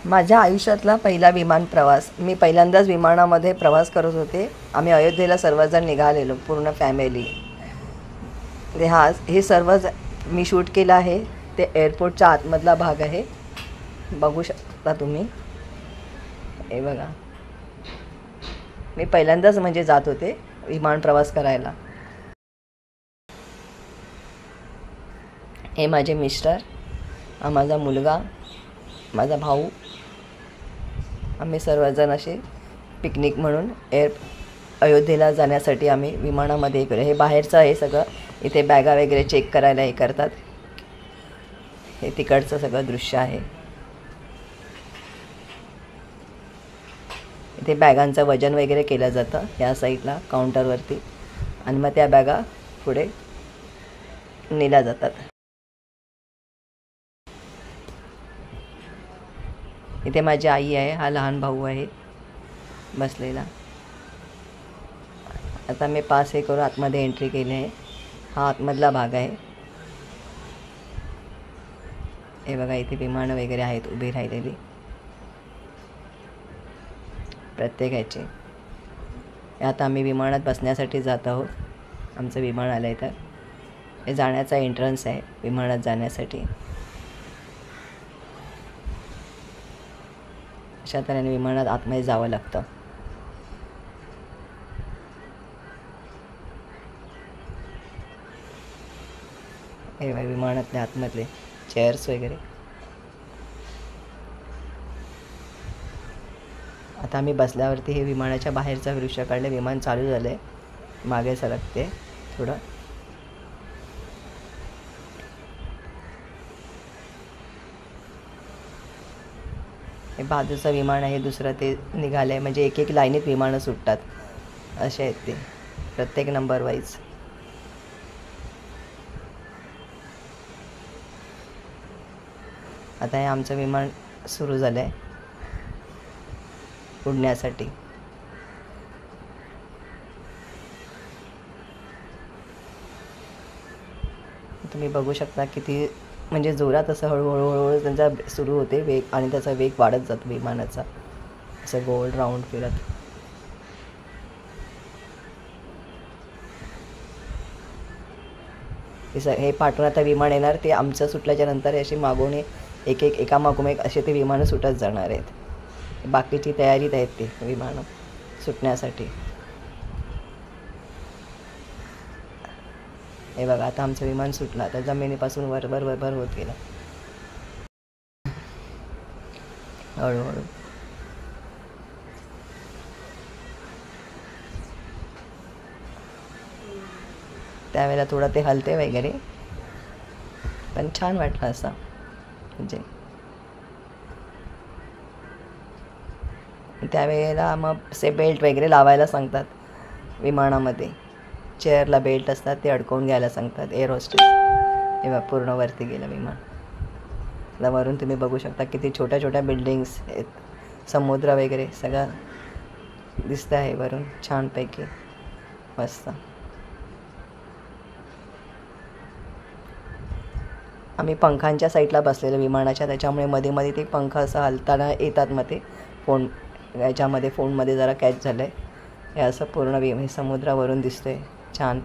माझ्या आयुष्यातला पहिला विमान प्रवास. मी पहिल्यांदाच विमानामध्ये प्रवास करत होते. आम्ही अयोध्येला सर्वजण निघालेलो, पूर्ण फॅमिली. हे सर्व मी शूट केलं आहे. ते एअरपोर्टच्या आतमधला भाग आहे, बघू शकता तुम्ही. हे बघा, मी पहिल्यांदाच म्हणजे जात होते विमान प्रवास करायला. हे माझे मिस्टर, हा माझा मुलगा, माझा भाऊ. आम्ही सर्वजण असे पिकनिक म्हणून अयोध्येला जाण्यासाठी आम्ही विमानामध्ये गेलो. हे बाहेरचं आहे सगळं. इथे बॅगा वगैरे चेक करायला हे करतात. हे तिकडचं सगळं दृश्य आहे. इथे बॅगांचं वजन वगैरे केलं जातं या साईडला काउंटरवरती, आणि मग त्या बॅगा पुढे नेल्या जातात. इथे माझी आई आहे, हा लहान भाऊ आहे बसलेला. आता मी पास हे करून आतमध्ये एंट्री केली आहे. हा आतमधला भाग आहे. हे बघा, इथे विमानं वगैरे आहेत उभी राहिलेली प्रत्येकाची. आता आम्ही विमानात बसण्यासाठी जात आहोत. आमचं विमान आलं आहे, तर हे जाण्याचा एंट्रन्स आहे विमानात जाण्यासाठी. अशा तऱ्हेने विमानात आतमध्ये जावं लागतं. हे विमानातले आतमधले चेअर्स वगैरे. आता आम्ही बसल्यावरती हे विमानाच्या बाहेरचं दृश्य काढलं. विमान चालू झालं आहे, मागे सरकते थोडं. हे बाजूचं विमान आहे दुसरं, ते निघालं आहे. म्हणजे एक एक लाईनीत विमानं सुटतात असे आहेत ते, प्रत्येक नंबर वाईज. आता हे आमचं विमान सुरू झालं आहे उडण्यासाठी. तुम्ही बघू शकता किती म्हणजे जोरात असं हळूहळू त्यांचा सुरू होते वेग, आणि त्याचा वेग वाढत जातो विमानाचा, असं गोल राऊंड फिरत. हे पाठवून आता विमान येणार. ते आमचं सुटल्याच्या नंतर अशी मागून एका मागून एक असे ते विमानं सुटत जाणार आहेत. बाकीची तयारीत आहेत ते विमानं सुटण्यासाठी. हे बघा, आता आमचं विमान सुटलं. आता जमिनीपासून वर होत गेलं हळूहळू. त्यावेळेला थोडं ते हलते वगैरे, पण छान वाटलं असं. म्हणजे त्यावेळेला मग असे बेल्ट वगैरे लावायला सांगतात विमानामध्ये. चेअरला बेल्ट असतात, ते अडकवून घ्यायला सांगतात एअर होस्टेस. तेव्हा पूर्ण वरती गेलं विमान. आता वरून तुम्ही बघू शकता किती छोट्या छोट्या बिल्डिंग्स आहेत, समुद्र वगैरे सगळं दिसतं आहे वरून छानपैकी, मस्त. आम्ही पंखांच्या साईडला बसलेलो विमानाच्या, त्याच्यामुळे मध्ये मध्ये ते पंख असं हलताना येतात. मग ते याच्यामध्ये फोनमध्ये जरा कॅच झालं आहे. हे असं पूर्ण समुद्रावरून दिसतंय छान.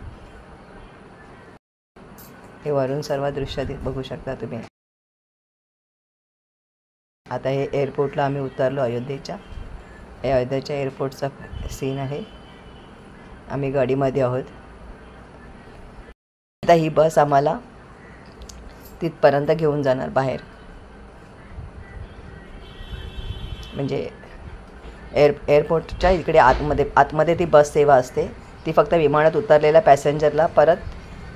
हे वरून सर्व दृश्य बघू शकता तुम्ही. आता हे एअरपोर्टला आम्ही उतरलो अयोध्येच्या. हे अयोध्येच्या एअरपोर्टचा सीन आहे. आम्ही गाडीमध्ये आहोत. आता ही बस आम्हाला तिथपर्यंत घेऊन जाणार बाहेर. म्हणजे एअरपोर्टच्या इकडे आतमध्ये ती बस सेवा असते. ती फक्त विमानात उतरलेल्या पॅसेंजरला परत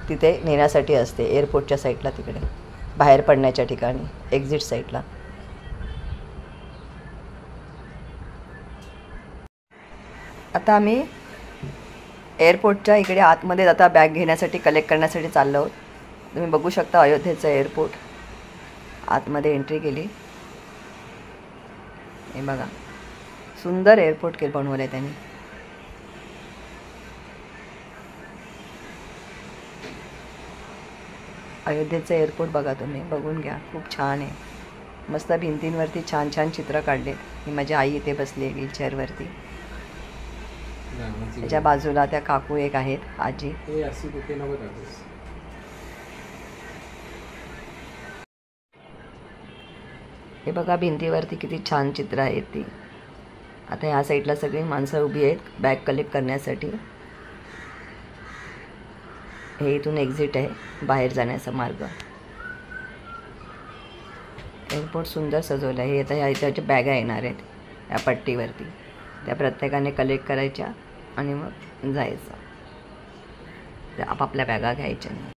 तिथे नेण्यासाठी असते. एअरपोर्टच्या साईडला तिकडे बाहेर पडण्याच्या ठिकाणी एक्झिट साईडला. आता आम्ही एअरपोर्टच्या इकडे आतमध्ये आता बॅग घेण्यासाठी कलेक्ट करण्यासाठी चाललो आहोत. तुम्ही बघू शकता अयोध्येचं एअरपोर्ट. आतमध्ये एंट्री केली. हे बघा, सुंदर एअरपोर्ट बनवलं आहे त्यांनी. अयोध्येचं एअरपोर्ट बघा तुम्ही, बघून घ्या, खूप छान आहे, मस्त भिंतींवरती छान छान चित्र काढलेत. ही माझी आई इथे बसली आहे व्हीलचेअरवरती. त्याच्या बाजूला त्या काकू एक आहेत, आजी. हे बघा भिंतीवरती किती छान चित्र आहेत ती. आता ह्या साईडला सगळी माणसं उभी आहेत बॅग कलेक्ट करण्यासाठी. हे इथून एक्झिट आहे, बाहेर जाण्याचा मार्ग. एअरपोर्ट सुंदर सजवलं आहे. आता ह्या इथं बॅगा येणार आहेत या पट्टीवरती, त्या प्रत्येकाने कलेक्ट करायच्या आणि मग जायचं. आपापल्या बॅगा घ्यायच्या.